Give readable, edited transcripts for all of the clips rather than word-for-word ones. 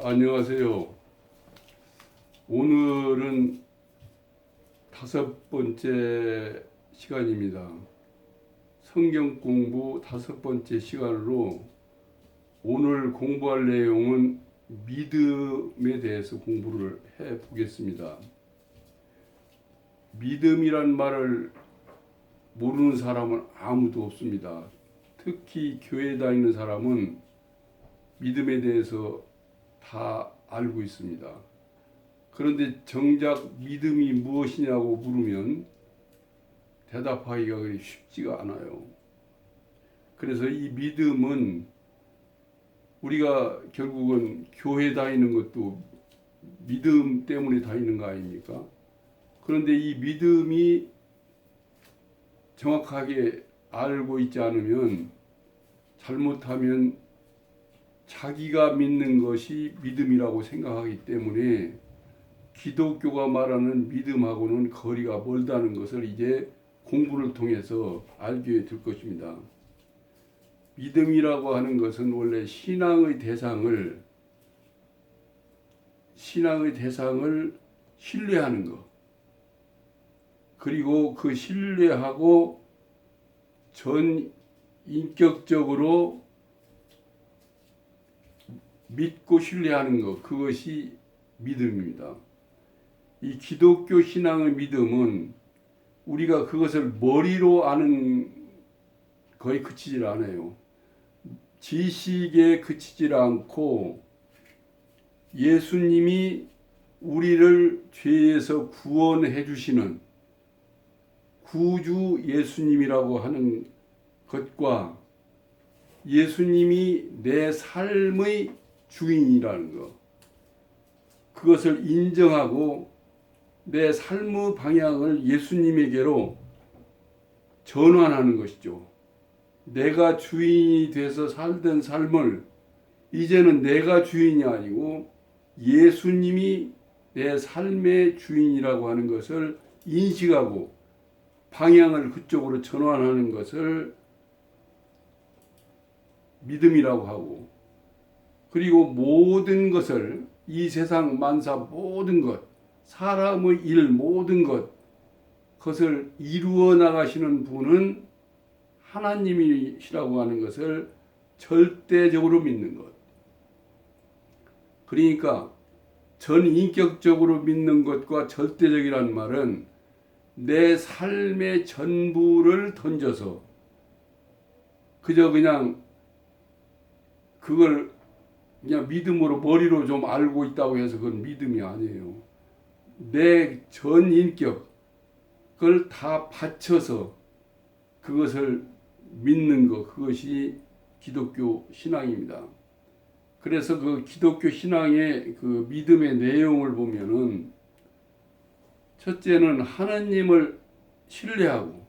안녕하세요. 오늘은 5번째 시간입니다. 성경 공부 5번째 시간으로 오늘 공부할 내용은 믿음에 대해서 공부를 해 보겠습니다. 믿음이란 말을 모르는 사람은 아무도 없습니다. 특히 교회 다니는 사람은 믿음에 대해서 다 알고 있습니다. 그런데 정작 믿음이 무엇이냐고 물으면 대답하기가 그리 쉽지가 않아요. 그래서 이 믿음은 우리가 결국은 교회 다니는 것도 믿음 때문에 다니는 거 아닙니까? 그런데 이 믿음이 정확하게 알고 있지 않으면 잘못하면 자기가 믿는 것이 믿음이라고 생각하기 때문에 기독교가 말하는 믿음하고는 거리가 멀다는 것을 이제 공부를 통해서 알게 될 것입니다. 믿음이라고 하는 것은 원래 신앙의 대상을 신뢰하는 것, 그리고 그 신뢰하고 전 인격적으로 믿고 신뢰하는 것, 그것이 믿음입니다. 이 기독교 신앙의 믿음은 우리가 그것을 머리로 아는 거에 그치질 않아요. 지식에 그치질 않고 예수님이 우리를 죄에서 구원해 주시는 구주 예수님이라고 하는 것과 예수님이 내 삶의 주인이라는 것, 그것을 인정하고 내 삶의 방향을 예수님에게로 전환하는 것이죠. 내가 주인이 돼서 살던 삶을 이제는 내가 주인이 아니고 예수님이 내 삶의 주인이라고 하는 것을 인식하고 방향을 그쪽으로 전환하는 것을 믿음이라고 하고, 그리고 모든 것을 이 세상 만사 모든 것, 사람의 일 모든 것, 그것을 이루어 나가시는 분은 하나님이시라고 하는 것을 절대적으로 믿는 것. 그러니까 전인격적으로 믿는 것과 절대적이라는 말은 내 삶의 전부를 던져서 그저 그냥 그걸 그냥 믿음으로 머리로 좀 알고 있다고 해서 그건 믿음이 아니에요. 내 전 인격을 다 바쳐서 그것을 믿는 것, 그것이 기독교 신앙입니다. 그래서 그 기독교 신앙의 그 믿음의 내용을 보면은 첫째는 하나님을 신뢰하고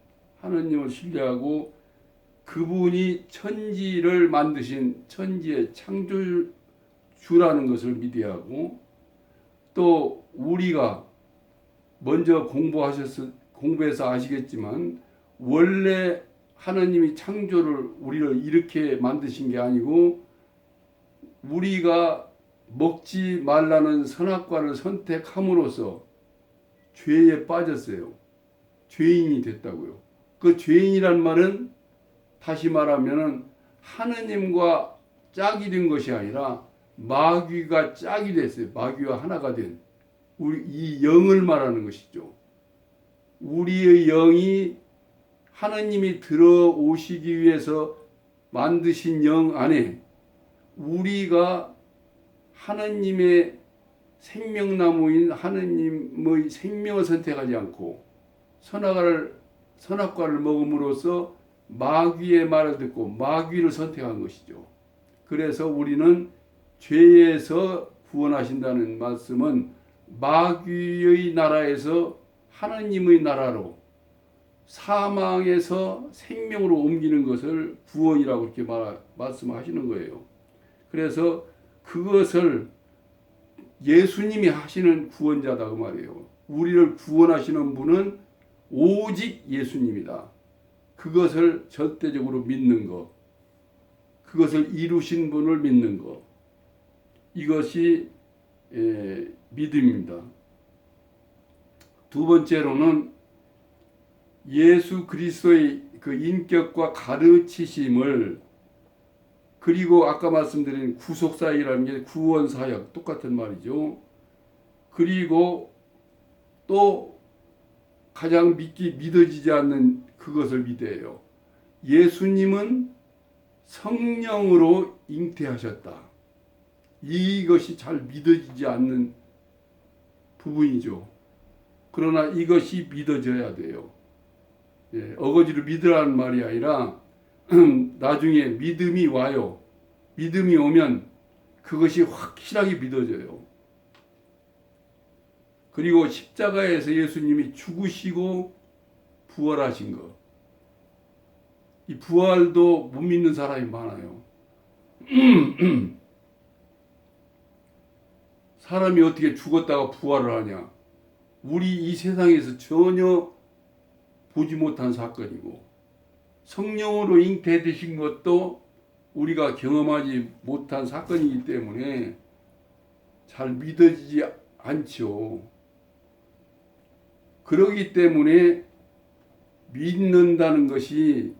그분이 천지를 만드신 천지의 창조주라는 것을 믿어야 하고, 또 우리가 먼저 공부해서 아시겠지만 원래 하나님이 창조를 우리를 이렇게 만드신 게 아니고 우리가 먹지 말라는 선악과를 선택함으로써 죄에 빠졌어요. 죄인이 됐다고요. 그 죄인이란 말은 다시 말하면은 하느님과 짝이 된 것이 아니라 마귀가 짝이 됐어요. 마귀와 하나가 된 우리 이 영을 말하는 것이죠. 우리의 영이 하느님이 들어오시기 위해서 만드신 영 안에 우리가 하느님의 생명나무인 하느님의 생명을 선택하지 않고 선악과를 먹음으로써 마귀의 말을 듣고 마귀를 선택한 것이죠. 그래서 우리는 죄에서 구원하신다는 말씀은 마귀의 나라에서 하나님의 나라로, 사망에서 생명으로 옮기는 것을 구원이라고 이렇게 말씀하시는 거예요. 그래서 그것을 예수님이 하시는 구원자다 그 말이에요. 우리를 구원하시는 분은 오직 예수님이다. 그것을 절대적으로 믿는 것, 그것을 이루신 분을 믿는 것. 이것이 믿음입니다. 두 번째로는 예수 그리스도의 그 인격과 가르치심을, 그리고 아까 말씀드린 구속사역이라는 게 구원사역 똑같은 말이죠. 그리고 또 가장 믿어지지 않는 그것을 믿어요. 예수님은 성령으로 잉태하셨다. 이것이 잘 믿어지지 않는 부분이죠. 그러나 이것이 믿어져야 돼요. 어거지로 믿으라는 말이 아니라 나중에 믿음이 와요. 믿음이 오면 그것이 확실하게 믿어져요. 그리고 십자가에서 예수님이 죽으시고 부활하신 것, 이 부활도 못 믿는 사람이 많아요. 사람이 어떻게 죽었다가 부활을 하냐? 우리 이 세상에서 전혀 보지 못한 사건이고, 성령으로 잉태되신 것도 우리가 경험하지 못한 사건이기 때문에 잘 믿어지지 않죠. 그러기 때문에 믿는다는 것이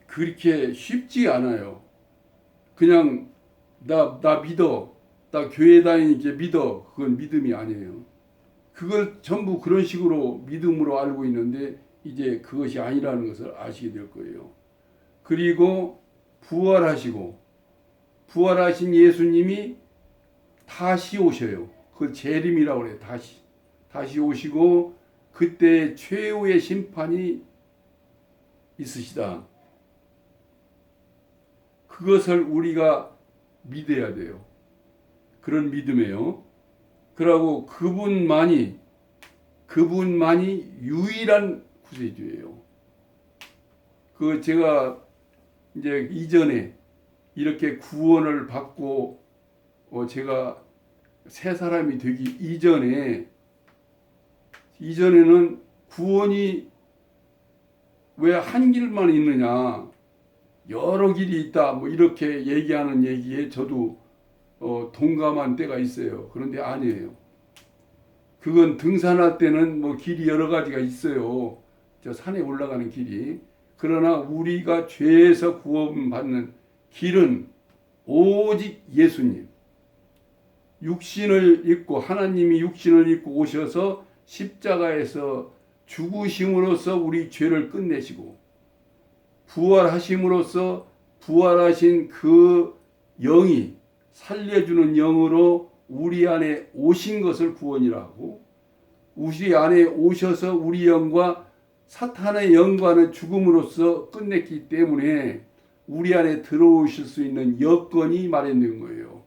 그렇게 쉽지 않아요. 그냥 나 믿어, 나 교회 다니니까 믿어, 그건 믿음이 아니에요. 그걸 전부 그런 식으로 믿음으로 알고 있는데 이제 그것이 아니라는 것을 아시게 될 거예요. 그리고 부활하신 예수님이 다시 오셔요. 그걸 재림이라고 그래요. 다시 오시고 그때 최후의 심판이 있으시다. 그것을 우리가 믿어야 돼요. 그런 믿음이에요. 그러고 그분만이 유일한 구세주예요. 제가 이제 이전에 이렇게 구원을 받고 제가 새 사람이 되기 이전에는 구원이 왜 한 길만 있느냐, 여러 길이 있다, 뭐 이렇게 얘기하는 얘기에 저도 동감한 때가 있어요. 그런데 아니에요. 그건 등산할 때는 뭐 길이 여러 가지가 있어요. 저 산에 올라가는 길이. 그러나 우리가 죄에서 구원받는 길은 오직 예수님. 하나님이 육신을 입고 오셔서 십자가에서 죽으심으로써 우리 죄를 끝내시고, 부활하심으로써 부활하신 그 영이, 살려주는 영으로 우리 안에 오신 것을 구원이라고, 우리 안에 오셔서 우리 영과 사탄의 영과는 죽음으로써 끝냈기 때문에 우리 안에 들어오실 수 있는 여건이 마련된 거예요.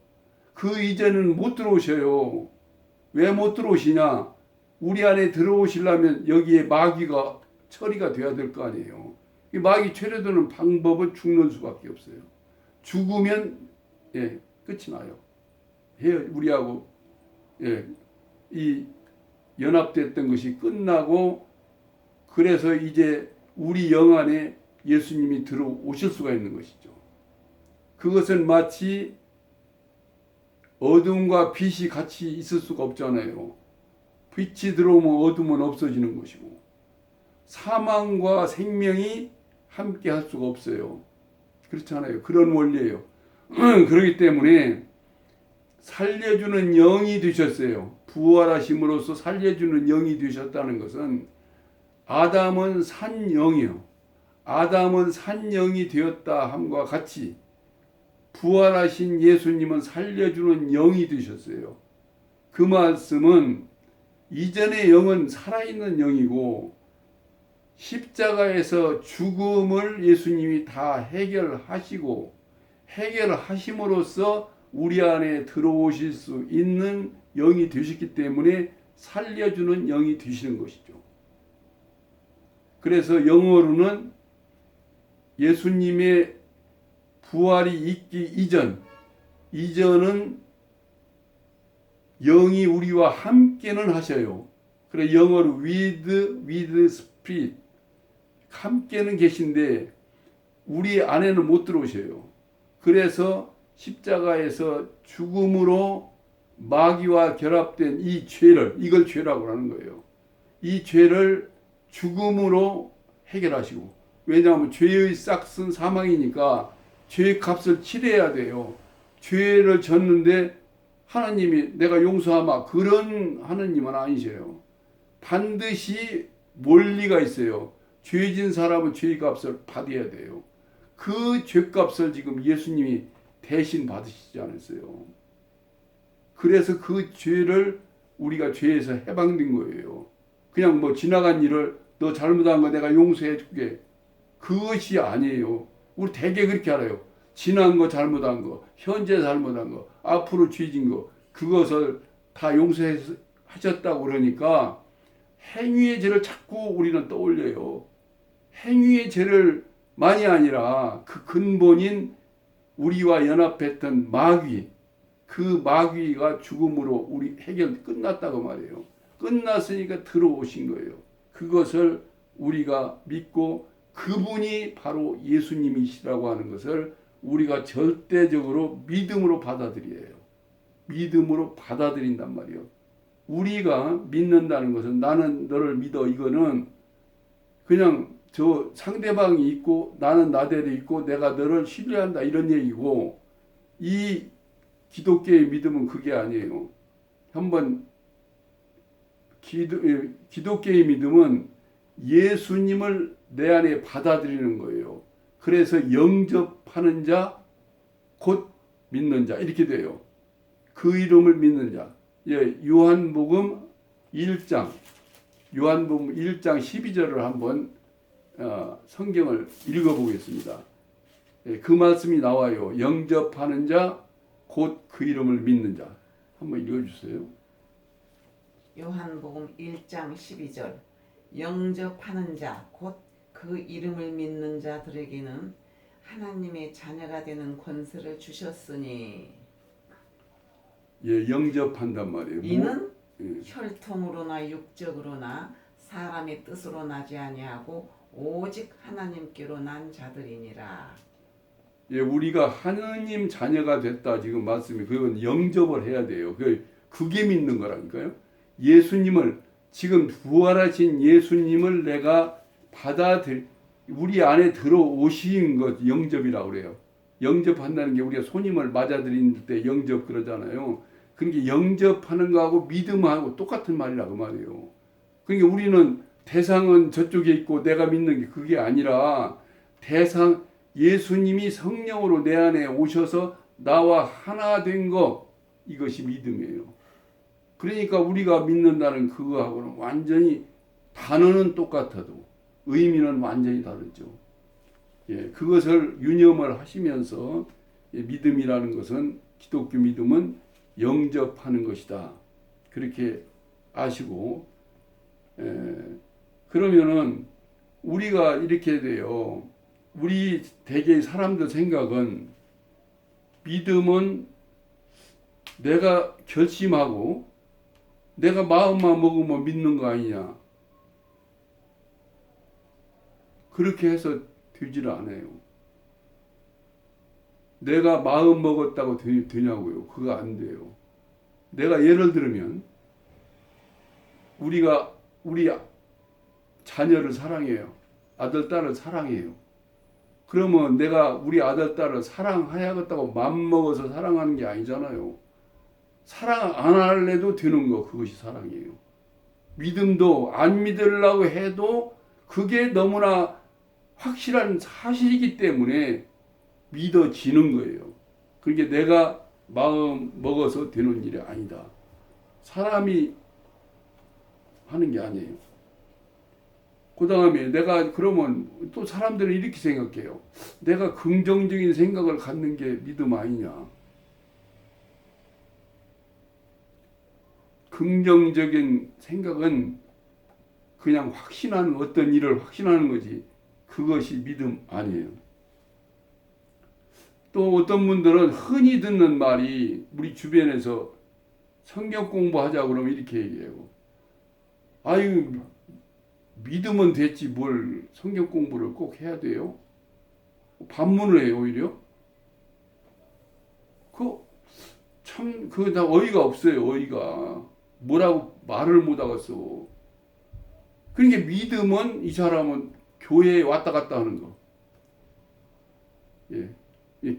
그 이전은 못 들어오셔요. 왜 못 들어오시냐? 우리 안에 들어오시려면 여기에 마귀가 처리가 돼야 될 거 아니에요. 이 마귀 처리되는 방법은 죽는 수밖에 없어요. 죽으면 끝이 나요. 우리하고 이 연합됐던 것이 끝나고, 그래서 이제 우리 영 안에 예수님이 들어오실 수가 있는 것이죠. 그것은 마치 어둠과 빛이 같이 있을 수가 없잖아요. 빛이 들어오면 어둠은 없어지는 것이고, 사망과 생명이 함께 할 수가 없어요. 그렇잖아요. 그런 원리예요. 그렇기 때문에 살려주는 영이 되셨어요. 부활하심으로써 살려주는 영이 되셨다는 것은, 아담은 산 영이요, 아담은 산 영이 되었다 함과 같이 부활하신 예수님은 살려주는 영이 되셨어요. 그 말씀은 이전의 영은 살아있는 영이고, 십자가에서 죽음을 예수님이 다 해결하심으로써 우리 안에 들어오실 수 있는 영이 되셨기 때문에 살려주는 영이 되시는 것이죠. 그래서 영어로는 예수님의 부활이 있기 이전은 영이 우리와 함께는 하셔요. 그래 영어로 with spirit, 함께는 계신데 우리 안에는 못 들어오셔요. 그래서 십자가에서 죽음으로 마귀와 결합된 이 죄를, 이걸 죄라고 하는 거예요. 이 죄를 죽음으로 해결하시고, 왜냐하면 죄의 싹은 사망이니까 죄의 값을 치러야 돼요. 죄를 졌는데 하나님이 내가 용서하마, 그런 하나님은 아니세요. 반드시 원리가 있어요. 죄진 사람은 죄의 값을 받아야 돼요. 그 죄값을 지금 예수님이 대신 받으시지 않았어요. 그래서 그 죄를 우리가 죄에서 해방된 거예요. 그냥 뭐 지나간 일을 너 잘못한 거 내가 용서해 줄게, 그것이 아니에요. 우리 대개 그렇게 알아요. 지난 거, 잘못한 거, 현재 잘못한 거, 앞으로 죄진 거, 그것을 다 용서하셨다고 그러니까 행위의 죄를 자꾸 우리는 떠올려요. 행위의 죄를 만이 아니라 그 근본인 우리와 연합했던 마귀, 그 마귀가 죽음으로 우리 해결 끝났다고 말이에요. 끝났으니까 들어오신 거예요. 그것을 우리가 믿고 그분이 바로 예수님이시라고 하는 것을 우리가 절대적으로 믿음으로 받아들여요. 믿음으로 받아들인단 말이에요. 우리가 믿는다는 것은 나는 너를 믿어, 이거는 그냥 저 상대방이 있고 나는 나대로 있고 내가 너를 신뢰한다, 이런 얘기고, 이 기독교의 믿음은 그게 아니에요. 한번 기독교의 믿음은 예수님을 내 안에 받아들이는 거예요. 그래서 영접하는 자, 곧 믿는 자, 이렇게 돼요. 그 이름을 믿는 자. 예, 요한복음 1장 12절을 한번 성경을 읽어보겠습니다. 예, 그 말씀이 나와요. 영접하는 자, 곧 그 이름을 믿는 자. 한번 읽어주세요. 요한복음 1장 12절. 영접하는 자, 곧 그 이름을 믿는 자들에게는 하나님의 자녀가 되는 권세를 주셨으니. 예, 영접한단 말이에요. 이는 혈통으로나 육적으로나 사람의 뜻으로 나지 아니하고 오직 하나님께로 난 자들이니라. 예, 우리가 하느님 자녀가 됐다, 지금 말씀이, 그건 영접을 해야 돼요. 그게 믿는 거라니까요. 예수님을, 지금 부활하신 예수님을 내가 우리 안에 들어오신 것, 영접이라고 그래요. 영접한다는 게 우리가 손님을 맞아들일 때 영접 그러잖아요. 그러니까 영접하는 거하고 믿음하고 똑같은 말이라 그 말이에요. 그러니까 우리는 대상은 저쪽에 있고 내가 믿는 게 그게 아니라, 예수님이 성령으로 내 안에 오셔서 나와 하나 된 것, 이것이 믿음이에요. 그러니까 우리가 믿는다는 그거하고는 완전히, 단어는 똑같아도 의미는 완전히 다르죠. 예, 그것을 유념을 하시면서, 믿음이라는 것은, 기독교 믿음은 영접하는 것이다, 그렇게 아시고, 그러면은 우리가 이렇게 돼요. 우리 대개 사람들 생각은 믿음은 내가 결심하고 내가 마음만 먹으면 믿는 거 아니냐, 그렇게 해서 되질 않아요. 내가 마음 먹었다고 되냐고요. 그거 안 돼요. 내가 예를 들면 우리가 우리 자녀를 사랑해요. 아들, 딸을 사랑해요. 그러면 내가 우리 아들, 딸을 사랑해야겠다고 맘먹어서 사랑하는 게 아니잖아요. 사랑 안 할래도 되는 거, 그것이 사랑이에요. 믿음도 안 믿으려고 해도 그게 너무나 확실한 사실이기 때문에 믿어지는 거예요. 그게 내가 마음 먹어서 되는 일이 아니다. 사람이 하는 게 아니에요. 그 다음에 내가, 그러면 또 사람들은 이렇게 생각해요. 내가 긍정적인 생각을 갖는 게 믿음 아니냐. 긍정적인 생각은 그냥 확신하는, 어떤 일을 확신하는 거지, 그것이 믿음 아니에요. 또 어떤 분들은 흔히 듣는 말이, 우리 주변에서 성경 공부하자 그러면 이렇게 얘기해요. 아유, 믿으면 됐지 뭘 성경 공부를 꼭 해야 돼요? 반문을 해요, 오히려. 나 어이가 없어요. 어이가 뭐라고 말을 못 하겠어. 그러니까 믿음은 이 사람은 교회에 왔다 갔다 하는 거. 예.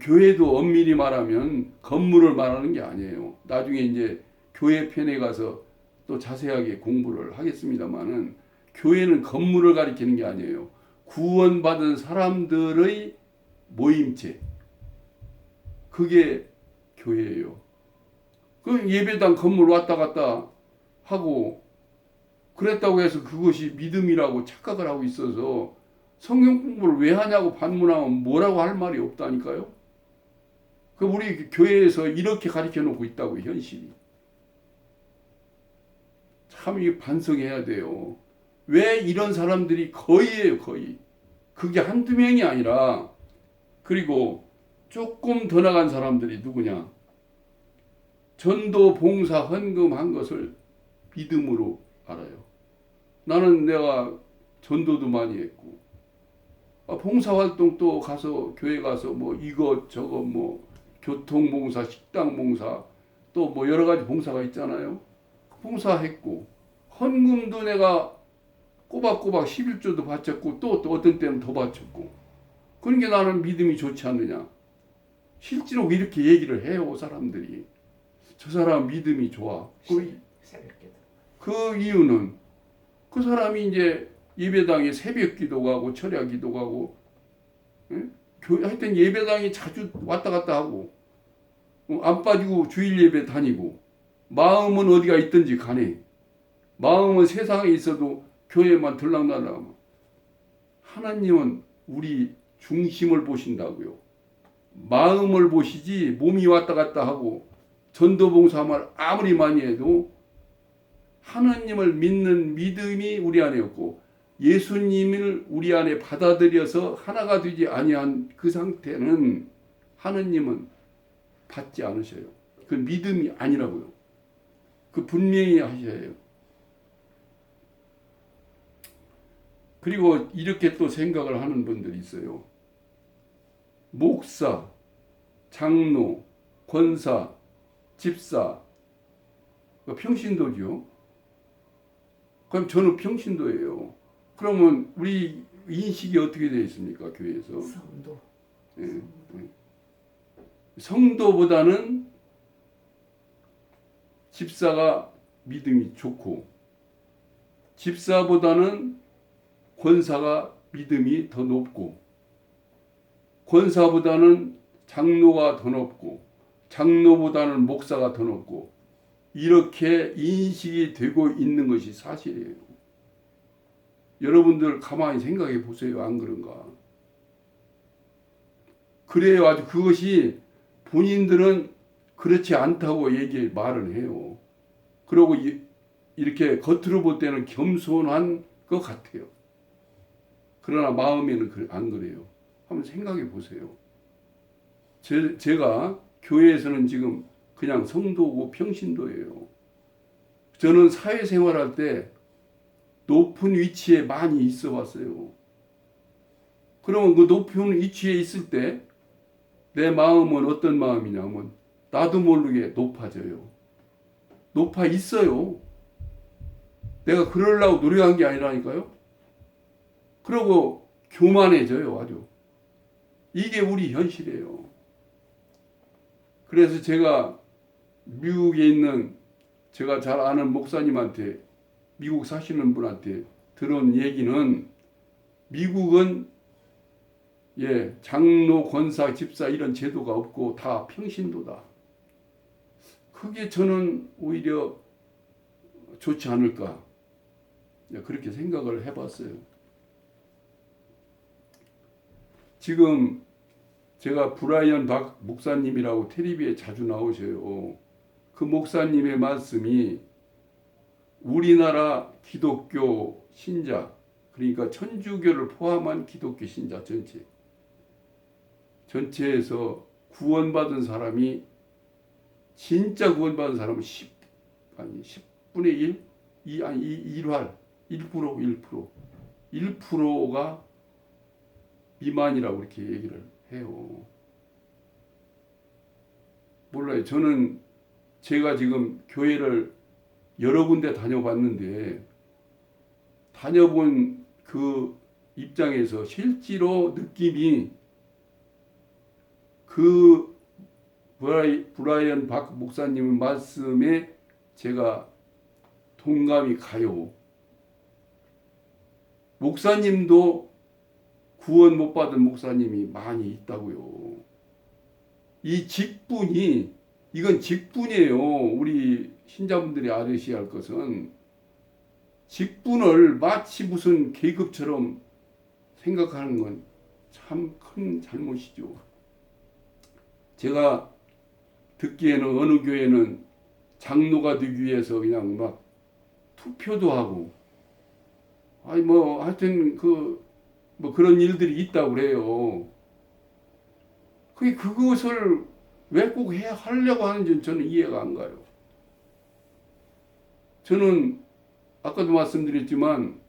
교회도 엄밀히 말하면 건물을 말하는 게 아니에요. 나중에 이제 교회 편에 가서 또 자세하게 공부를 하겠습니다만은 교회는 건물을 가리키는 게 아니에요. 구원받은 사람들의 모임체. 그게 교회예요. 그 예배당 건물 왔다 갔다 하고 그랬다고 해서 그것이 믿음이라고 착각을 하고 있어서 성경 공부를 왜 하냐고 반문하면 뭐라고 할 말이 없다니까요. 그 우리 교회에서 이렇게 가르쳐 놓고 있다고 현실이. 참 이게 반성해야 돼요. 왜 이런 사람들이 거의예요, 거의. 그게 한두 명이 아니라 그리고 조금 더 나간 사람들이 누구냐? 전도, 봉사, 헌금한 것을 믿음으로 알아요. 나는 내가 전도도 많이 했고 봉사활동 또 가서 교회 가서 뭐 이것 저것 뭐 교통봉사, 식당봉사 또 뭐 여러 가지 봉사가 있잖아요. 봉사했고 헌금도 내가 꼬박꼬박 11조도 바쳤고 또 어떤 때는 더 바쳤고 그러니까 나는 믿음이 좋지 않느냐. 실제로 이렇게 얘기를 해요 사람들이. 저 사람 믿음이 좋아. 그 이유는 그 사람이 이제 예배당에 새벽 기도 가고 철야 기도 가고 하여튼 예배당에 자주 왔다 갔다 하고 안 빠지고 주일 예배 다니고 마음은 어디가 있든지 가네. 마음은 세상에 있어도 교회만 들락날락. 하나님은 우리 중심을 보신다고요. 마음을 보시지 몸이 왔다 갔다 하고 전도봉사만 아무리 많이 해도 하나님을 믿는 믿음이 우리 안에 없고 예수님을 우리 안에 받아들여서 하나가 되지 아니한 그 상태는 하나님은 받지 않으셔요. 그 믿음이 아니라고요. 그 분명히 하셔야 해요. 그리고 이렇게 또 생각을 하는 분들이 있어요. 목사, 장로, 권사, 집사, 평신도죠. 그럼 저는 평신도예요. 그러면 우리 인식이 어떻게 되어 있습니까? 교회에서. 성도. 예. 성도보다는 집사가 믿음이 좋고 집사보다는 권사가 믿음이 더 높고 권사보다는 장로가 더 높고 장로보다는 목사가 더 높고 이렇게 인식이 되고 있는 것이 사실이에요. 여러분들 가만히 생각해 보세요. 안 그런가? 그래요. 아주 그것이 본인들은 그렇지 않다고 말을 해요. 그리고 이렇게 겉으로 볼 때는 겸손한 것 같아요. 그러나 마음에는 안 그래요. 한번 생각해 보세요. 제가 교회에서는 지금 그냥 성도고 평신도예요. 저는 사회생활할 때 높은 위치에 많이 있어 왔어요. 그러면 그 높은 위치에 있을 때 내 마음은 어떤 마음이냐면 나도 모르게 높아져요. 높아 있어요. 내가 그러려고 노력한 게 아니라니까요. 그러고 교만해져요. 아주. 이게 우리 현실이에요. 그래서 제가 미국에 있는 제가 잘 아는 목사님한테 미국 사시는 분한테 들은 얘기는 미국은 장로, 권사, 집사 이런 제도가 없고 다 평신도다. 그게 저는 오히려 좋지 않을까 그렇게 생각을 해봤어요. 지금 제가 브라이언 박 목사님이라고 텔레비에 자주 나오셔요. 그 목사님의 말씀이 우리나라 기독교 신자 그러니까 천주교를 포함한 기독교 신자 전체에서 구원받은 사람이 진짜 구원받은 사람은 10분의 1%가 미만이라고 이렇게 얘기를 해요. 몰라요. 저는 제가 지금 교회를 여러 군데 다녀봤는데 다녀본 그 입장에서 실제로 느낌이 그 브라이언 박 목사님 말씀에 제가 동감이 가요. 목사님도 구원 못 받은 목사님이 많이 있다고요. 이 직분이 이건 직분이에요. 우리 신자분들이 아셔야 할 것은 직분을 마치 무슨 계급처럼 생각하는 건 참 큰 잘못이죠. 제가 듣기에는 어느 교회는 장로가 되기 위해서 그냥 막 투표도 하고 아니 뭐 하여튼 뭐 그런 일들이 있다고 그래요. 그것을 왜 꼭 하려고 하는지 저는 이해가 안 가요. 저는 아까도 말씀드렸지만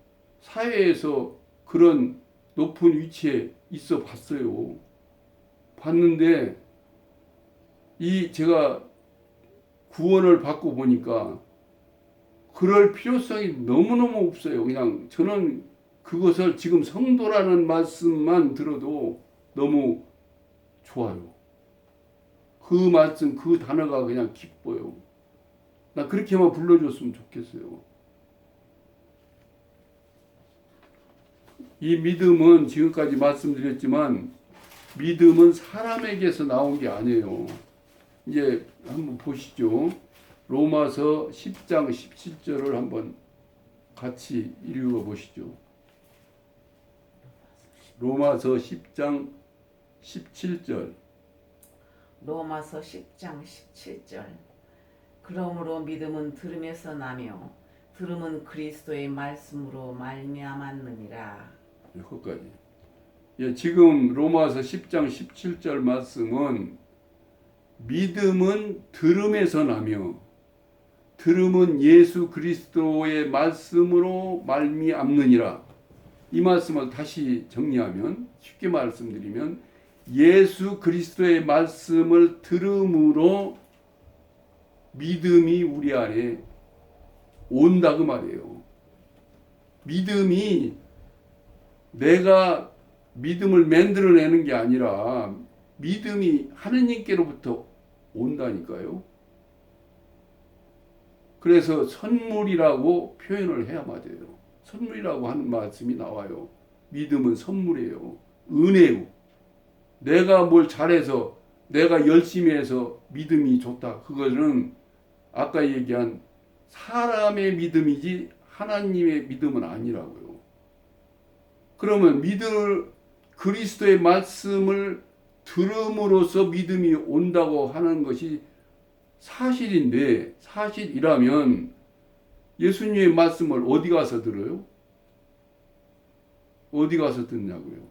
사회에서 그런 높은 위치에 있어 봤어요. 봤는데 제가 구원을 받고 보니까 그럴 필요성이 너무너무 없어요. 그냥 저는 그것을 지금 성도라는 말씀만 들어도 너무 좋아요. 그 말씀, 그 단어가 그냥 기뻐요. 나 그렇게만 불러줬으면 좋겠어요. 이 믿음은 지금까지 말씀드렸지만 믿음은 사람에게서 나온 게 아니에요. 이제 한번 보시죠. 로마서 10장 17절을 한번 같이 읽어 보시죠. 로마서 10장 17절. 로마서 10장 17절. 그러므로 믿음은 들음에서 나며 들음은 그리스도의 말씀으로 말미암았느니라. 여기까지. 예, 지금 로마서 10장 17절 말씀은 믿음은 들음에서 나며 들음은 예수 그리스도의 말씀으로 말미암느니라. 이 말씀을 다시 정리하면 쉽게 말씀드리면 예수 그리스도의 말씀을 들음으로 믿음이 우리 안에 온다 그 말이에요. 믿음이 내가 믿음을 만들어내는 게 아니라 믿음이 하느님께로부터 온다니까요. 그래서 선물이라고 표현을 해야 맞아요. 선물이라고 하는 말씀이 나와요. 믿음은 선물이에요. 은혜요. 내가 뭘 잘해서 내가 열심히 해서 믿음이 좋다. 그거는 아까 얘기한 사람의 믿음이지 하나님의 믿음은 아니라고요. 그러면 그리스도의 말씀을 들음으로써 믿음이 온다고 하는 것이 사실인데 사실이라면 예수님의 말씀을 어디 가서 들어요? 어디 가서 듣냐고요?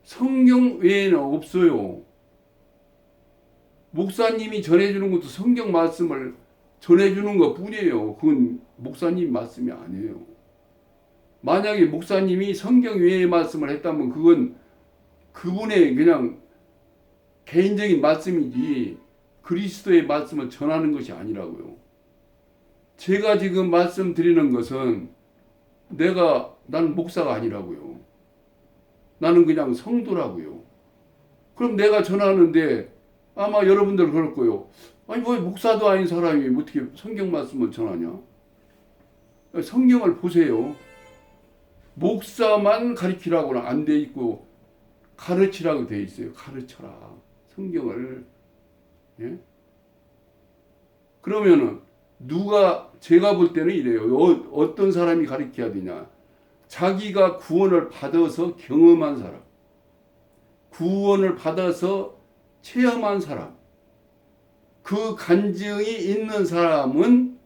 성경 외에는 없어요. 목사님이 전해주는 것도 성경 말씀을 전해주는 것 뿐이에요. 그건 목사님 말씀이 아니에요. 만약에 목사님이 성경 외의 말씀을 했다면 그건 그분의 그냥 개인적인 말씀이지 그리스도의 말씀을 전하는 것이 아니라고요. 제가 지금 말씀드리는 것은 나는 목사가 아니라고요. 나는 그냥 성도라고요. 그럼 내가 전하는데 아마 여러분들 그럴 거예요. 아니 왜 목사도 아닌 사람이 어떻게 성경 말씀을 전하냐? 성경을 보세요. 목사만 가르치라고는 안 돼 있고 가르치라고 돼 있어요. 가르쳐라. 성경을. 예? 그러면은 제가 볼 때는 이래요. 어떤 사람이 가르쳐야 되냐? 자기가 구원을 받아서 경험한 사람, 구원을 받아서 체험한 사람, 그 간증이 있는 사람은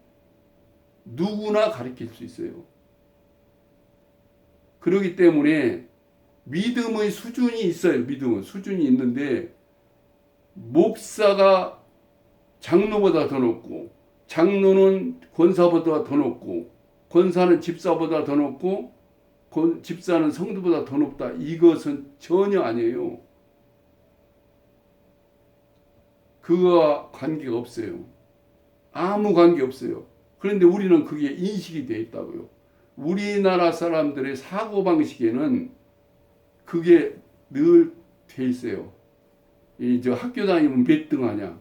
누구나 가르칠 수 있어요. 그렇기 때문에 믿음의 수준이 있어요. 믿음은 수준이 있는데 목사가 장로보다 더 높고 장로는 권사보다 더 높고 권사는 집사보다 더 높고 집사는 성도보다 더 높다. 이것은 전혀 아니에요. 그거와 관계가 없어요. 아무 관계 없어요. 그런데 우리는 그게 인식이 되어 있다고요. 우리나라 사람들의 사고방식에는 그게 늘 돼 있어요. 저 학교 다니면 몇 등 하냐.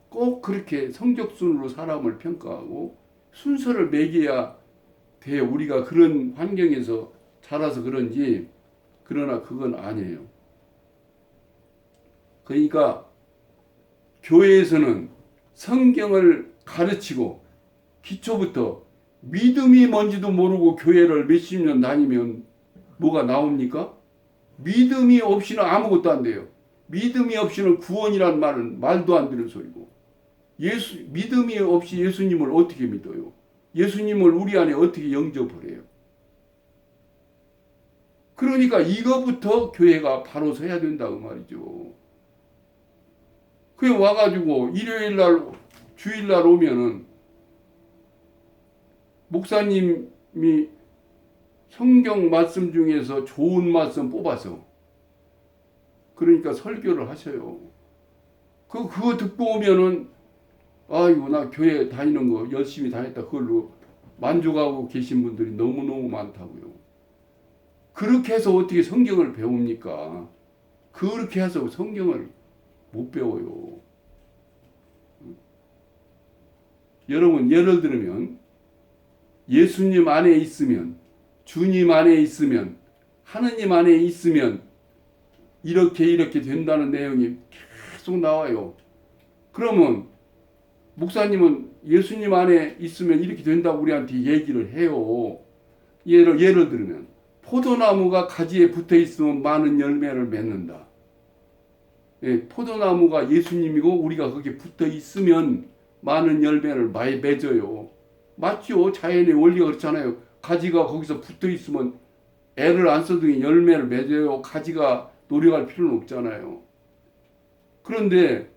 꼭 그렇게 성적순으로 사람을 평가하고 순서를 매겨야 돼. 우리가 그런 환경에서 자라서 그런지, 그러나 그건 아니에요. 그러니까 교회에서는 성경을 가르치고 기초부터 믿음이 뭔지도 모르고 교회를 몇십 년 다니면 뭐가 나옵니까? 믿음이 없이는 아무것도 안 돼요. 믿음이 없이는 구원이란 말은 말도 안 되는 소리고, 믿음이 없이 예수님을 어떻게 믿어요? 예수님을 우리 안에 어떻게 영접을 해요? 그러니까 이거부터 교회가 바로 서야 된다고 말이죠. 그게 와가지고 일요일 날, 주일 날 오면은 목사님이 성경 말씀 중에서 좋은 말씀 뽑아서 그러니까 설교를 하셔요. 그거 듣고 오면은 아이고 나 교회 다니는 거 열심히 다녔다 그걸로 만족하고 계신 분들이 너무너무 많다고요. 그렇게 해서 어떻게 성경을 배웁니까? 그렇게 해서 성경을 못 배워요. 여러분 예를 들면 예수님 안에 있으면, 주님 안에 있으면, 하느님 안에 있으면 이렇게 된다는 내용이 계속 나와요. 그러면 목사님은 예수님 안에 있으면 이렇게 된다고 우리한테 얘기를 해요. 예를 들면 포도나무가 가지에 붙어 있으면 많은 열매를 맺는다. 예, 포도나무가 예수님이고 우리가 거기에 붙어 있으면 많은 열매를 많이 맺어요. 맞죠? 자연의 원리가 그렇잖아요. 가지가 거기서 붙어 있으면 애를 안 써도 열매를 맺어요. 가지가 노력할 필요는 없잖아요. 그런데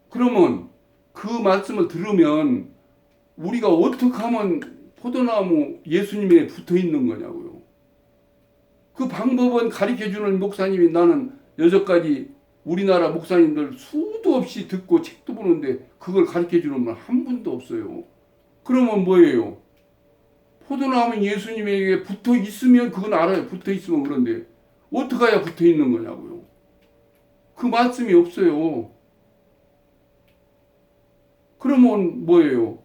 그러면 그 말씀을 들으면 우리가 어떻게 하면 포도나무 예수님에 붙어 있는 거냐고요. 그 방법은 가르쳐주는 목사님이 나는 여태까지 우리나라 목사님들 수도 없이 듣고 책도 보는데 그걸 가르쳐주는 분 한 분도 없어요. 그러면 뭐예요? 포도나무 예수님에게 붙어 있으면 그건 알아요. 붙어 있으면. 그런데 어떻게 해야 붙어 있는 거냐고요. 그 말씀이 없어요. 그러면 뭐예요?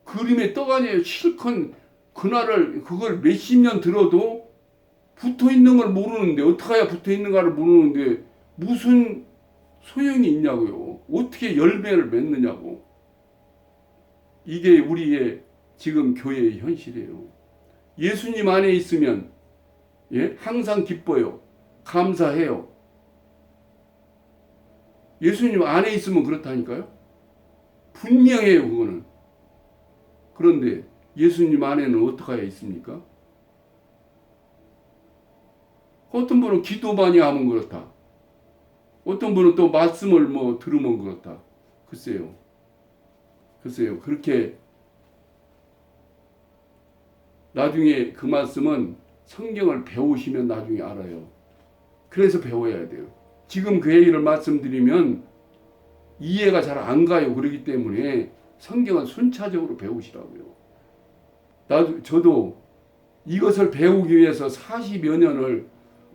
그림의 떡 아니에요. 실컷 그날을 그걸 몇십 년 들어도 붙어 있는 걸 모르는데 어떻게 해야 붙어 있는가를 모르는데 무슨 소용이 있냐고요. 어떻게 열매를 맺느냐고. 이게 우리의 지금 교회의 현실이에요. 예수님 안에 있으면 항상 기뻐요. 감사해요. 예수님 안에 있으면 그렇다니까요. 분명해요, 그거는. 그런데 예수님 안에는 어떻게 해야 있습니까? 어떤 분은 기도 많이 하면 그렇다. 어떤 분은 또 말씀을 들으면 그렇다. 글쎄요. 그렇게 나중에 그 말씀은 성경을 배우시면 나중에 알아요. 그래서 배워야 돼요. 지금 그 얘기를 말씀드리면 이해가 잘 안 가요. 그렇기 때문에 성경은 순차적으로 배우시라고요. 저도 이것을 배우기 위해서 40여 년을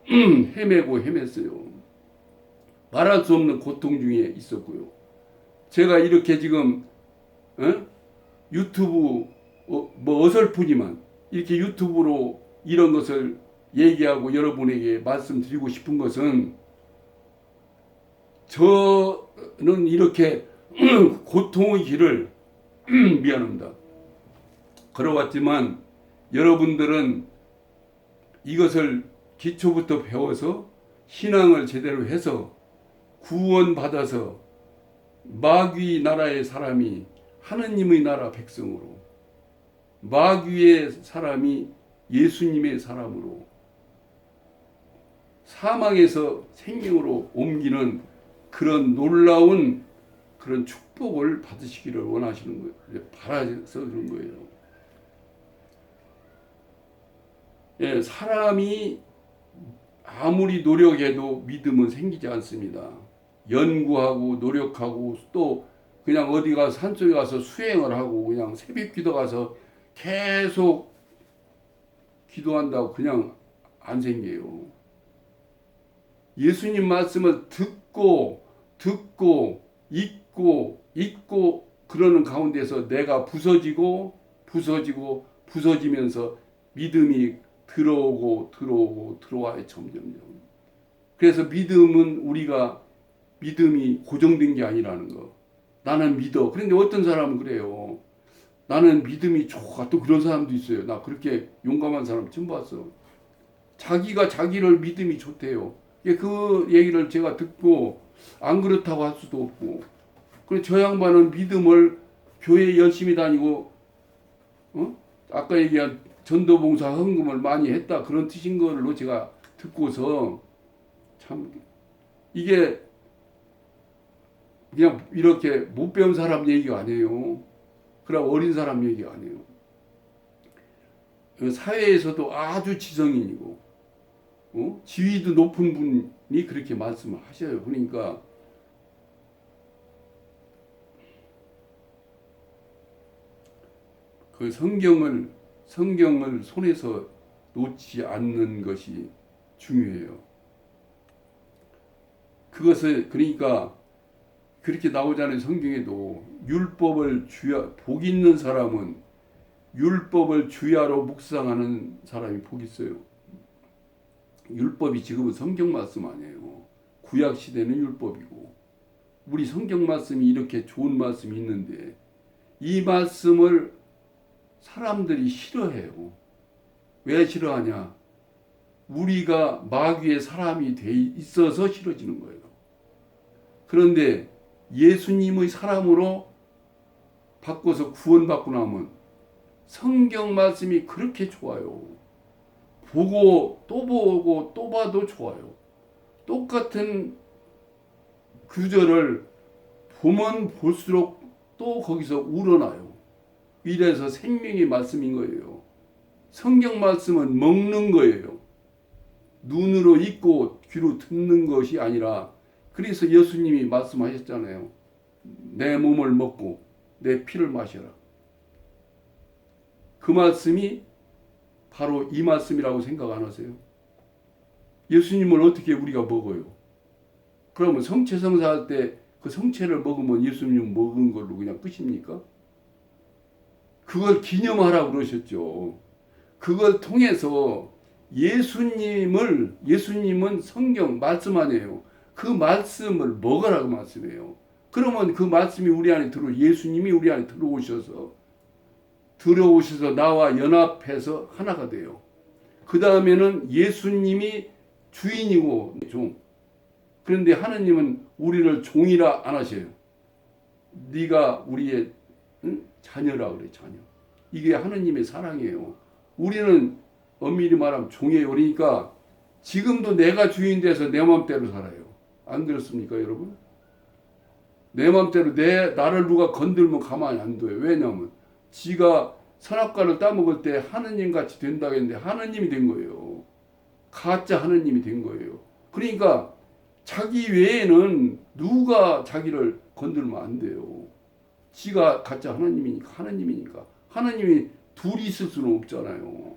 헤맸어요. 말할 수 없는 고통 중에 있었고요. 제가 이렇게 지금 유튜브 어설프지만 이렇게 유튜브로 이런 것을 얘기하고 여러분에게 말씀드리고 싶은 것은 저는 이렇게 고통의 길을 미안합니다. 걸어왔지만 여러분들은 이것을 기초부터 배워서 신앙을 제대로 해서 구원받아서 마귀 나라의 사람이 하느님의 나라 백성으로, 마귀의 사람이 예수님의 사람으로, 사망에서 생명으로 옮기는 그런 놀라운 그런 축복을 받으시기를 원하시는 거예요. 바라서 그런 거예요. 예, 사람이 아무리 노력해도 믿음은 생기지 않습니다. 연구하고 노력하고 또 그냥 어디 가서 산속에 가서 수행을 하고 그냥 새벽 기도 가서 계속 기도한다고 그냥 안 생겨요. 예수님 말씀을 듣고 읽고 그러는 가운데서 내가 부서지면서 믿음이 들어와요, 점점점. 그래서 믿음이 고정된 게 아니라는 거. 나는 믿어. 그런데 어떤 사람은 그래요. 나는 믿음이 좋아. 또 그런 사람도 있어요. 나 그렇게 용감한 사람 처음 봤어. 자기가 자기를 믿음이 좋대요. 그 얘기를 제가 듣고 안 그렇다고 할 수도 없고. 그래서 저 양반은 믿음을 교회 열심히 다니고, 아까 얘기한 전도봉사 헌금을 많이 했다. 그런 뜻인 걸로 제가 듣고서 참 이게 그냥 이렇게 못 배운 사람 얘기가 아니에요. 그럼 어린 사람 얘기가 아니에요. 사회에서도 아주 지성인이고 지위도 높은 분이 그렇게 말씀을 하셔요. 그러니까 그 성경을 손에서 놓지 않는 것이 중요해요. 그것을 그러니까 그렇게 나오잖아요. 성경에도 복 있는 사람은 율법을 주야로 묵상하는 사람이 복 있어요. 율법이 지금은 성경 말씀 아니에요. 구약 시대는 율법이고 우리 성경 말씀이 이렇게 좋은 말씀이 있는데 이 말씀을 사람들이 싫어해요. 왜 싫어하냐? 우리가 마귀의 사람이 돼 있어서 싫어지는 거예요. 그런데 예수님의 사람으로 바꿔서 구원받고 나면 성경 말씀이 그렇게 좋아요. 보고 또 봐도 좋아요. 똑같은 구절을 보면 볼수록 또 거기서 우러나요. 이래서 생명의 말씀인 거예요. 성경 말씀은 먹는 거예요. 눈으로 읽고 귀로 듣는 것이 아니라 그래서 예수님이 말씀하셨잖아요. 내 몸을 먹고 내 피를 마셔라. 그 말씀이 바로 이 말씀이라고 생각 안 하세요? 예수님을 어떻게 우리가 먹어요? 그러면 성체성사 할 때 그 성체를 먹으면 예수님 먹은 걸로 그냥 끝입니까? 그걸 기념하라고 그러셨죠. 그걸 통해서 예수님은 성경 말씀 아니에요. 그 말씀을 먹으라고 말씀해요. 그러면 그 말씀이 우리 안에 예수님이 우리 안에 들어오셔서 나와 연합해서 하나가 돼요. 그 다음에는 예수님이 주인이고 종. 그런데 하나님은 우리를 종이라 안 하셔요. 네가 우리의 자녀라 그래, 자녀. 이게 하나님의 사랑이에요. 우리는 엄밀히 말하면 종이에요. 그러니까 지금도 내가 주인 돼서 내 마음대로 살아요. 안 그렇습니까, 여러분? 내 마음대로 나를 누가 건들면 가만히 안 둬요. 왜냐하면 지가 선악과를 따먹을 때 하느님 같이 된다고 했는데 하느님이 된 거예요. 가짜 하느님이 된 거예요. 그러니까 자기 외에는 누가 자기를 건들면 안 돼요. 지가 가짜 하느님이니까. 하느님이 둘이 있을 수는 없잖아요.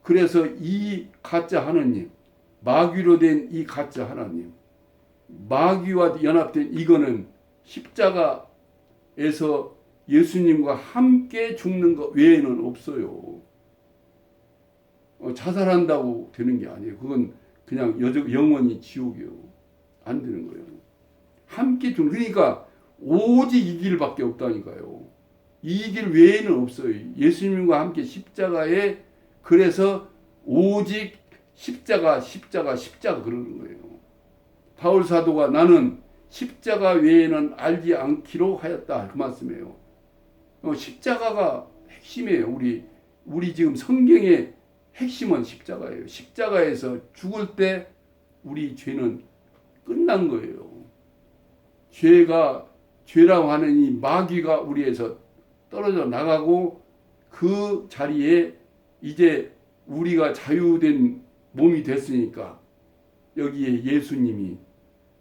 그래서 이 가짜 하느님, 마귀로 된 이 가짜 하나님, 마귀와 연합된 이거는 십자가에서 예수님과 함께 죽는 것 외에는 없어요. 자살한다고 되는 게 아니에요. 그건 그냥 영원히 지옥이에요. 안 되는 거예요. 함께 죽는, 그러니까 오직 이 길밖에 없다니까요. 이 길 외에는 없어요. 예수님과 함께 십자가에, 그래서 오직 십자가 그러는 거예요. 바울 사도가 나는 십자가 외에는 알지 않기로 하였다, 그 말씀이에요. 십자가가 핵심이에요. 우리 지금 성경의 핵심은 십자가예요. 십자가에서 죽을 때 우리 죄는 끝난 거예요. 죄라고 하는 이 마귀가 우리에서 떨어져 나가고 그 자리에 이제 우리가 자유된 몸이 됐으니까 여기에 예수님이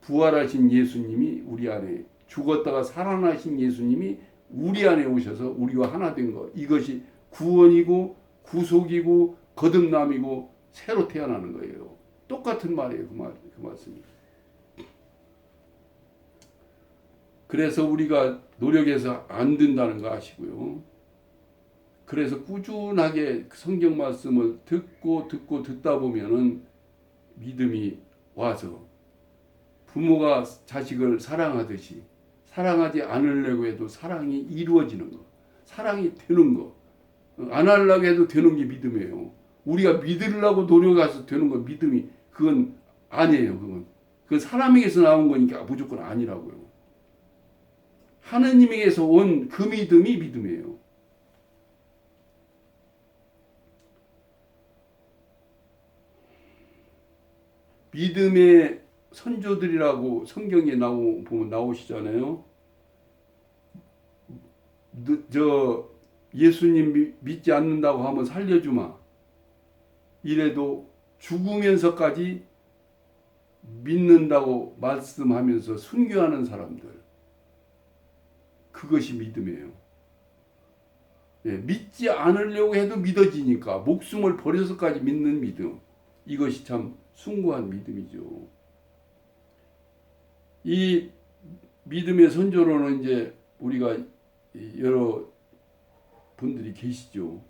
부활하신 예수님이 우리 안에, 죽었다가 살아나신 예수님이 우리 안에 오셔서 우리와 하나 된 것, 이것이 구원이고 구속이고 거듭남이고 새로 태어나는 거예요. 똑같은 말이에요. 그 말씀이. 그래서 우리가 노력해서 안 된다는 거 아시고요. 그래서 꾸준하게 성경 말씀을 듣다 보면은 믿음이 와서 부모가 자식을 사랑하듯이 사랑하지 않으려고 해도 사랑이 이루어지는 거, 사랑이 되는 거, 안 하려고 해도 되는 게 믿음이에요. 우리가 믿으려고 노력해서 되는 거 믿음이, 그건 아니에요. 그건 사람에게서 나온 거니까 무조건 아니라고요. 하느님에게서 온 그 믿음이 믿음이에요. 믿음의 선조들이라고 성경에 보면 나오시잖아요. 저 예수님 믿지 않는다고 하면 살려주마. 이래도 죽으면서까지 믿는다고 말씀하면서 순교하는 사람들. 그것이 믿음이에요. 예, 믿지 않으려고 해도 믿어지니까 목숨을 버려서까지 믿는 믿음. 이것이 참 숭고한 믿음이죠. 이 믿음의 선조로는 이제 우리가 여러 분들이 계시죠.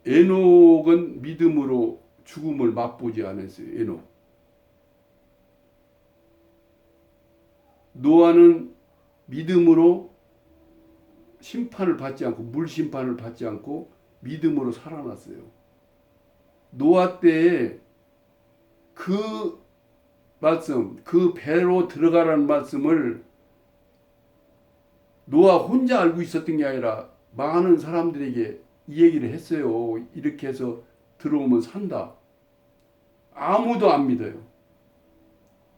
에녹은 믿음으로 죽음을 맛보지 않았어요. 에녹. 노아는 믿음으로 심판을 받지 않고, 물 심판을 받지 않고 믿음으로 살아났어요. 노아 때에 그 말씀, 그 배로 들어가라는 말씀을 노아 혼자 알고 있었던 게 아니라 많은 사람들에게 이 얘기를 했어요. 이렇게 해서 들어오면 산다. 아무도 안 믿어요.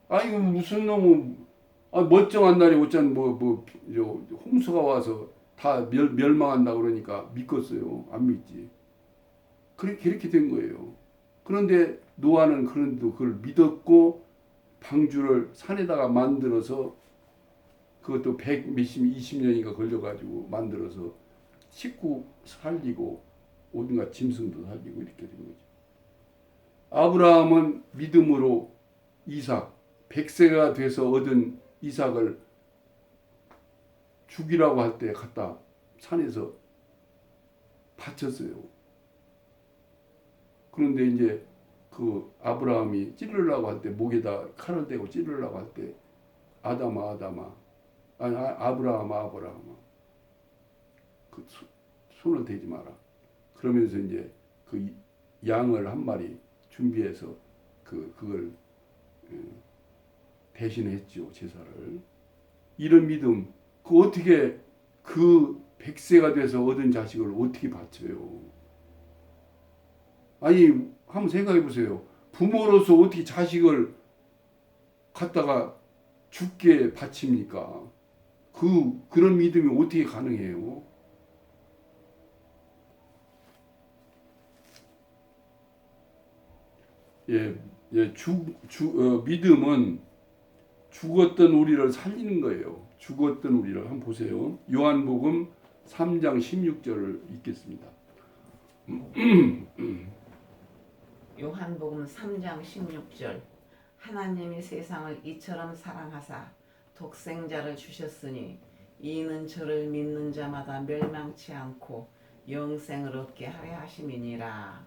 이거 무슨 놈은, 멀쩡한 날이 어쩐 홍수가 와서 다 멸망한다 그러니까 믿겠어요? 안 믿지. 그렇게 된 거예요. 그런데 노아는 그런데도 그걸 믿었고 방주를 산에다가 만들어서, 그것도 120년인가 걸려가지고 만들어서 식구 살리고 온갖 짐승도 살리고 이렇게 된 거죠. 아브라함은 믿음으로 이삭, 100세가 돼서 얻은 이삭을 죽이라고 할 때 갖다 산에서 바쳤어요. 그런데 이제 그 아브라함이 찌르려고 할 때, 목에다 칼을 대고 찌르려고 할 때, 아브라함아, 그 손을 대지 마라. 그러면서 이제 그 양을 한 마리 준비해서 그걸 대신했죠, 제사를. 이런 믿음, 어떻게 그 100세가 돼서 얻은 자식을 어떻게 바쳐요? 한번 생각해 보세요. 부모로서 어떻게 자식을 갖다가 죽게 바칩니까? 그런 믿음이 어떻게 가능해요? 믿음은 죽었던 우리를 살리는 거예요. 죽었던 우리를 한번 보세요. 요한복음 3장 16절을 읽겠습니다. 요한복음 3장 16절. 하나님이 세상을 이처럼 사랑하사 독생자를 주셨으니 이는 저를 믿는 자마다 멸망치 않고 영생을 얻게 하려 하심이니라.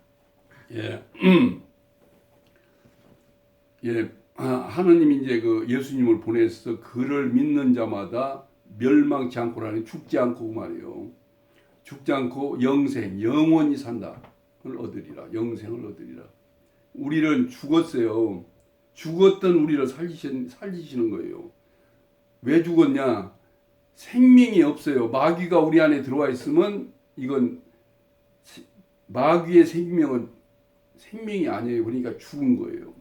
하느님이 이제 예수님을 보내서 그를 믿는 자마다 멸망치 않고라니, 죽지 않고 말이에요. 죽지 않고 영원히 산다. 그걸 얻으리라. 영생을 얻으리라. 우리는 죽었어요. 죽었던 우리를 살리시는 거예요. 왜 죽었냐? 생명이 없어요. 마귀가 우리 안에 들어와 있으면 이건 마귀의 생명은 생명이 아니에요. 그러니까 죽은 거예요.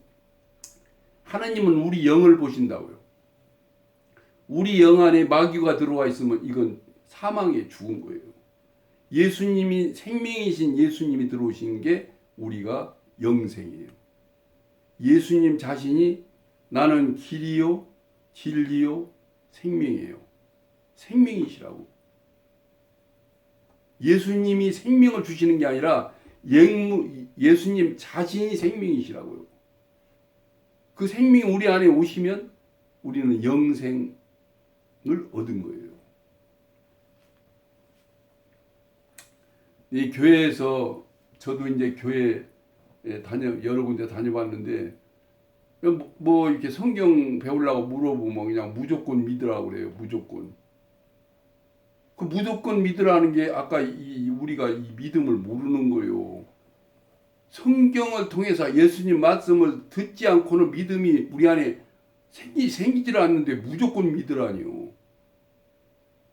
하나님은 우리 영을 보신다고요. 우리 영 안에 마귀가 들어와 있으면 이건 사망에 죽은 거예요. 예수님이, 생명이신 예수님이 들어오신 게 우리가 영생이에요. 예수님 자신이 나는 길이요 진리요 생명이에요. 생명이시라고. 예수님이 생명을 주시는 게 아니라 예수님 자신이 생명이시라고요. 그 생명이 우리 안에 오시면 우리는 영생을 얻은 거예요. 이 교회에서 저도 이제 교회 여러 군데 다녀봤는데 뭐 이렇게 성경 배우려고 물어보면 그냥 무조건 믿으라고 그래요. 무조건. 그 무조건 믿으라는 게 아까 우리가 이 믿음을 모르는 거예요. 성경을 통해서 예수님 말씀을 듣지 않고는 믿음이 우리 안에 생기질 않는데 무조건 믿으라니요.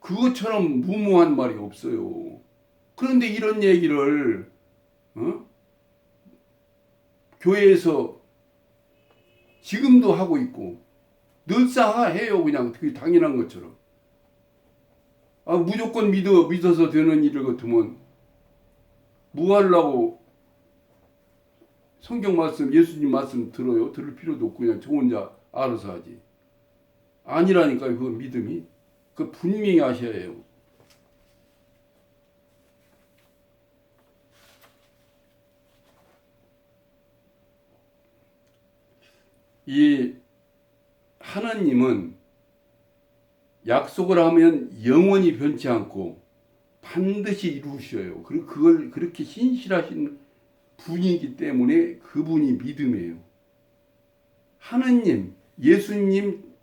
그것처럼 무모한 말이 없어요. 그런데 이런 얘기를 교회에서 지금도 하고 있고 늘상 해요. 그냥 그게 당연한 것처럼. 무조건 믿어서 되는 일 같으면 뭐 하려고 성경 말씀, 예수님 말씀 들어요? 들을 필요도 없고 그냥 저 혼자 알아서 하지. 아니라니까요. 그 믿음이. 그 분명히 아셔야 해요. 이 하나님은 약속을 하면 영원히 변치 않고 반드시 이루셔요. 그리고 그걸 그렇게 신실하신 분이기 때문에 그분이 믿음이에요. 하느님, 예수님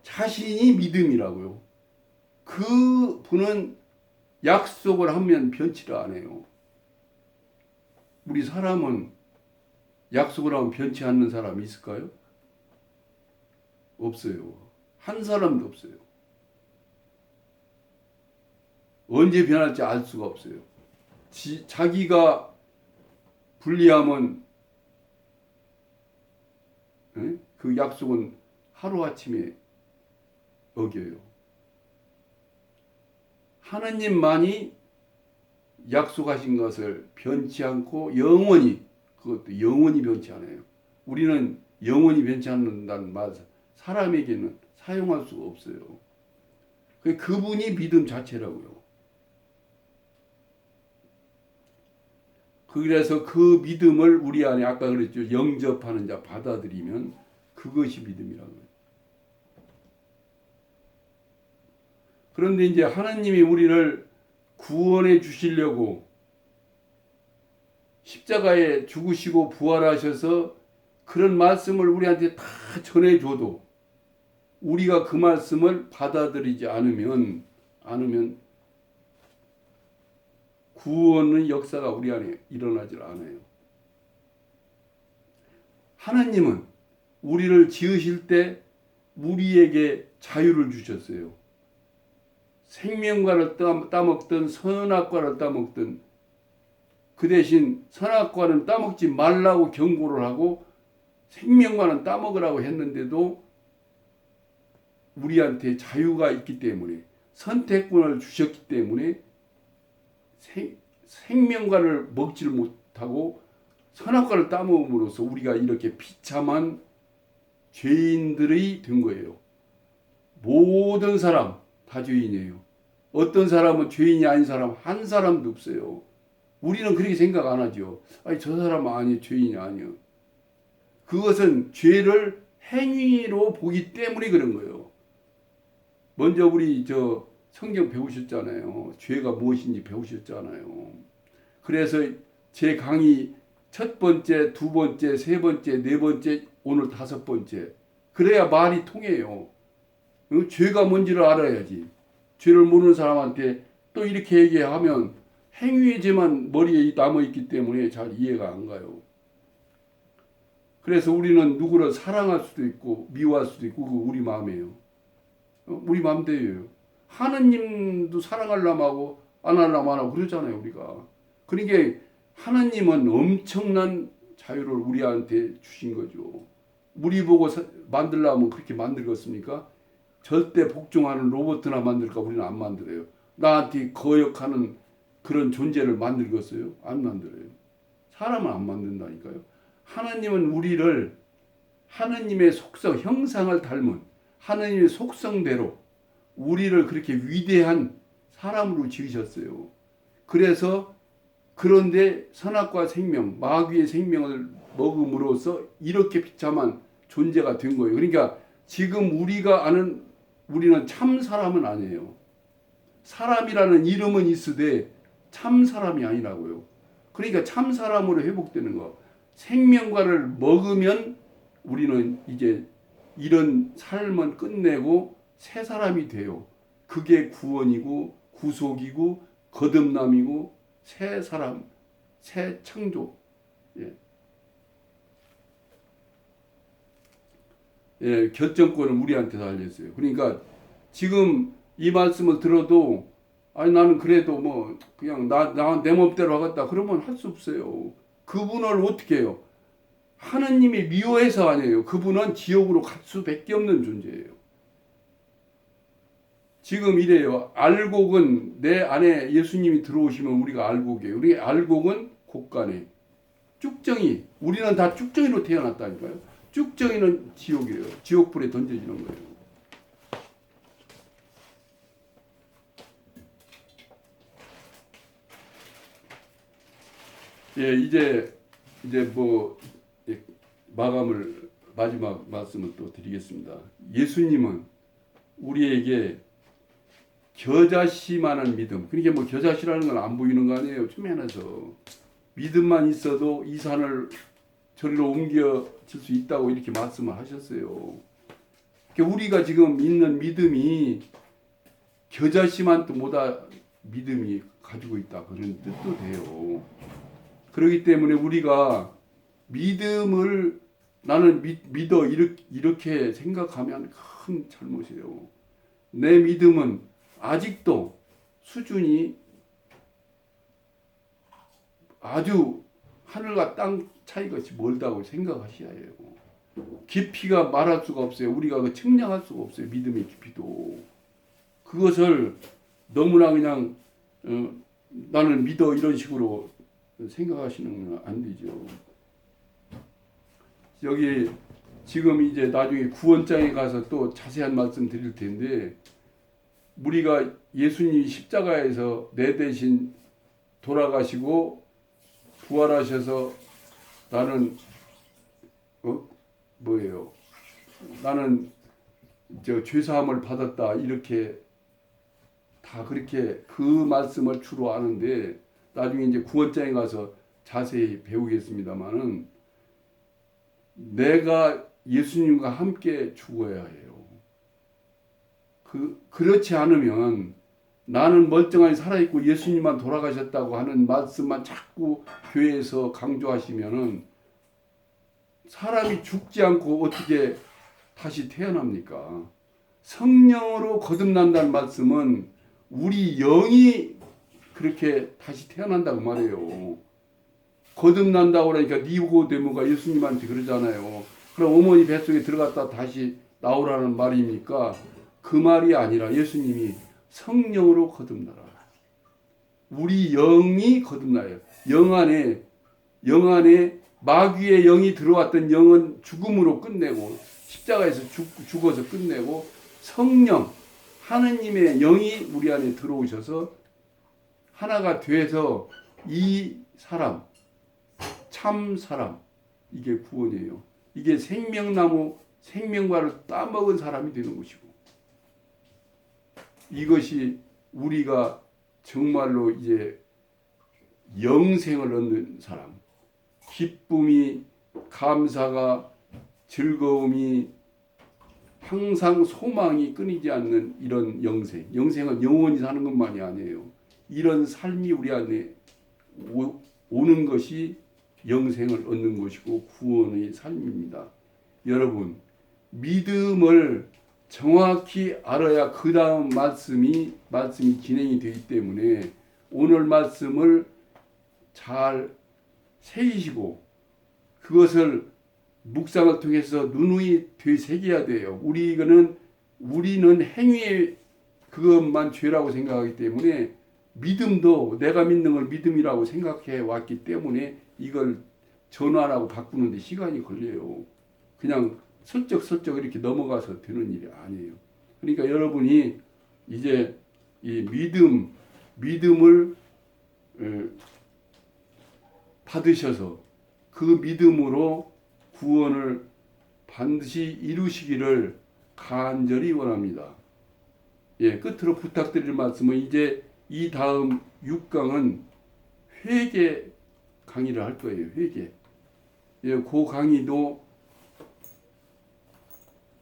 자신이 믿음이라고요. 그 분은 약속을 하면 변치를 안 해요. 우리 사람은 약속을 하면 변치 않는 사람이 있을까요? 없어요. 한 사람도 없어요. 언제 변할지 알 수가 없어요. 자기가 불리하면 그 약속은 하루아침에 어겨요. 하나님만이 약속하신 것을 변치 않고 영원히, 그것도 영원히 변치 않아요. 우리는 영원히 변치 않는다는 말 사람에게는 사용할 수가 없어요. 그분이 믿음 자체라고요. 그래서 그 믿음을 우리 안에 아까 그랬죠. 영접하는 자 받아들이면 그것이 믿음이라고요. 그런데 이제 하나님이 우리를 구원해 주시려고 십자가에 죽으시고 부활하셔서 그런 말씀을 우리한테 다 전해줘도 우리가 그 말씀을 받아들이지 않으면 구원의 역사가 우리 안에 일어나질 않아요. 하나님은 우리를 지으실 때 우리에게 자유를 주셨어요. 생명과를 따먹든 선악과를 따먹든 그 대신 선악과는 따먹지 말라고 경고를 하고 생명과는 따먹으라고 했는데도 우리한테 자유가 있기 때문에 선택권을 주셨기 때문에 생명과를 먹지를 못하고 선악과를 따먹음으로써 우리가 이렇게 비참한 죄인들이 된 거예요. 모든 사람 다 죄인이에요. 어떤 사람은 죄인이 아닌 사람 한 사람도 없어요. 우리는 그렇게 생각 안 하죠. 아니 저 사람 아니 죄인이 아니요. 그것은 죄를 행위로 보기 때문에 그런 거예요. 먼저 우리 성경 배우셨잖아요. 죄가 무엇인지 배우셨잖아요. 그래서 제 강의 첫 번째, 두 번째, 세 번째, 네 번째, 오늘 다섯 번째. 그래야 말이 통해요. 죄가 뭔지를 알아야지. 죄를 모르는 사람한테 또 이렇게 얘기하면 행위의 죄만 머리에 남아있기 때문에 잘 이해가 안 가요. 그래서 우리는 누구를 사랑할 수도 있고 미워할 수도 있고 그거 우리 마음이에요. 우리 마음대로예요. 하느님도 사랑하려면 하고 안 하려면 안 하고 그러잖아요. 우리가. 그러니까 하나님은 엄청난 자유를 우리한테 주신 거죠. 우리 보고 만들려면 그렇게 만들겠습니까? 절대 복종하는 로봇이나 만들까 우리는 안 만들어요. 나한테 거역하는 그런 존재를 만들겠어요? 안 만들어요. 사람은 안 만든다니까요. 하나님은 우리를 하나님의 속성, 형상을 닮은 하나님의 속성대로 우리를 그렇게 위대한 사람으로 지으셨어요. 그래서 그런데 선악과 생명, 마귀의 생명을 먹음으로써 이렇게 비참한 존재가 된 거예요. 그러니까 지금 우리가 아는 우리는 참 사람은 아니에요. 사람이라는 이름은 있으되 참 사람이 아니라고요. 그러니까 참 사람으로 회복되는 거. 생명과를 먹으면 우리는 이제 이런 삶은 끝내고 새 사람이 돼요. 그게 구원이고 구속이고 거듭남이고 새 사람, 새 창조. 결정권을 우리한테 달렸어요. 그러니까 지금 이 말씀을 들어도 아니 나는 그래도 뭐 그냥 내 맘대로 하겠다 그러면 할 수 없어요. 그분을 어떻게 해요? 하느님이 미워해서 아니에요. 그분은 지옥으로 갈 수밖에 없는 존재예요. 지금 이래요. 알곡은 내 안에 예수님이 들어오시면 우리가 알곡이에요. 우리 알곡은 곡간에 쭉정이, 우리는 다 쭉정이로 태어났다니까요. 쭉정이는 지옥이에요. 지옥불에 던져지는 거예요. 이제 뭐 마지막 말씀을 또 드리겠습니다. 예수님은 우리에게 겨자씨만한 믿음, 그러니까 뭐 겨자씨라는 건 안 보이는 거 아니에요. 초면에서 믿음만 있어도 이 산을 저리로 옮겨질 수 있다고 이렇게 말씀을 하셨어요. 그러니까 우리가 지금 있는 믿음이 겨자씨만 또 뭐다 믿음이 가지고 있다 그런 뜻도 돼요. 그렇기 때문에 우리가 믿음을 나는 믿어 이렇게 생각하면 큰 잘못이에요. 내 믿음은 아직도 수준이 아주 하늘과 땅 차이같이 멀다고 생각하셔야 해요. 깊이가 말할 수가 없어요. 우리가 그 측량할 수가 없어요. 믿음의 깊이도. 그것을 너무나 그냥 나는 믿어 이런 식으로 생각하시는 건 안 되죠. 여기 지금 이제 나중에 구원장에 가서 또 자세한 말씀 드릴 텐데 우리가 예수님이 십자가에서 내 대신 돌아가시고 부활하셔서 나는 뭐예요? 나는 죄사함을 받았다 이렇게 다 그렇게 그 말씀을 주로 아는데 나중에 이제 구원장에 가서 자세히 배우겠습니다만은 내가 예수님과 함께 죽어야 해요. 그렇지 않으면 나는 멀쩡하게 살아있고 예수님만 돌아가셨다고 하는 말씀만 자꾸 교회에서 강조하시면은 사람이 죽지 않고 어떻게 다시 태어납니까? 성령으로 거듭난다는 말씀은 우리 영이 그렇게 다시 태어난다고 말해요. 거듭난다고 그러니까 니고데모가 예수님한테 그러잖아요. 그럼 어머니 뱃속에 들어갔다 다시 나오라는 말입니까? 그 말이 아니라 예수님이 성령으로 거듭나라. 우리 영이 거듭나요. 영 안에 마귀의 영이 들어왔던 영은 죽음으로 끝내고 십자가에서 죽어서 끝내고 성령 하느님의 영이 우리 안에 들어오셔서 하나가 돼서 이 사람 참 사람 이게 구원이에요. 이게 생명나무 생명과를 따먹은 사람이 되는 것이고 이것이 우리가 정말로 이제 영생을 얻는 사람 기쁨이 감사가 즐거움이 항상 소망이 끊이지 않는 이런 영생은 영원히 사는 것만이 아니에요. 이런 삶이 우리 안에 오는 것이 영생을 얻는 것이고 구원의 삶입니다. 여러분 믿음을 정확히 알아야 그 다음 말씀이 진행이 되기 때문에 오늘 말씀을 잘 새기시고 그것을 묵상을 통해서 누누이 되새겨야 돼요. 우리는 행위의 그것만 죄라고 생각하기 때문에 믿음도 내가 믿는 걸 믿음이라고 생각해 왔기 때문에 이걸 전환하고 바꾸는데 시간이 걸려요. 그냥 슬쩍슬쩍 이렇게 넘어가서 되는 일이 아니에요. 그러니까 여러분이 이제 이 믿음을 받으셔서 그 믿음으로 구원을 반드시 이루시기를 간절히 원합니다. 예, 끝으로 부탁드릴 말씀은 이제 이 다음 6강은 회개 강의를 할 거예요. 회개. 예, 그 강의도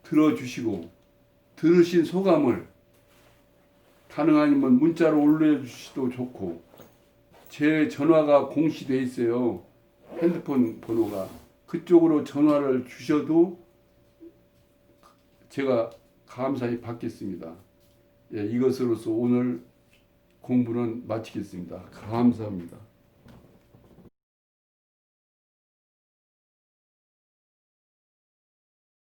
들어주시고 들으신 소감을 가능하면 문자로 올려주시도 좋고 제 전화가 공시돼 있어요. 핸드폰 번호가 그쪽으로 전화를 주셔도 제가 감사히 받겠습니다. 예, 이것으로서 오늘 공부는 마치겠습니다. 감사합니다.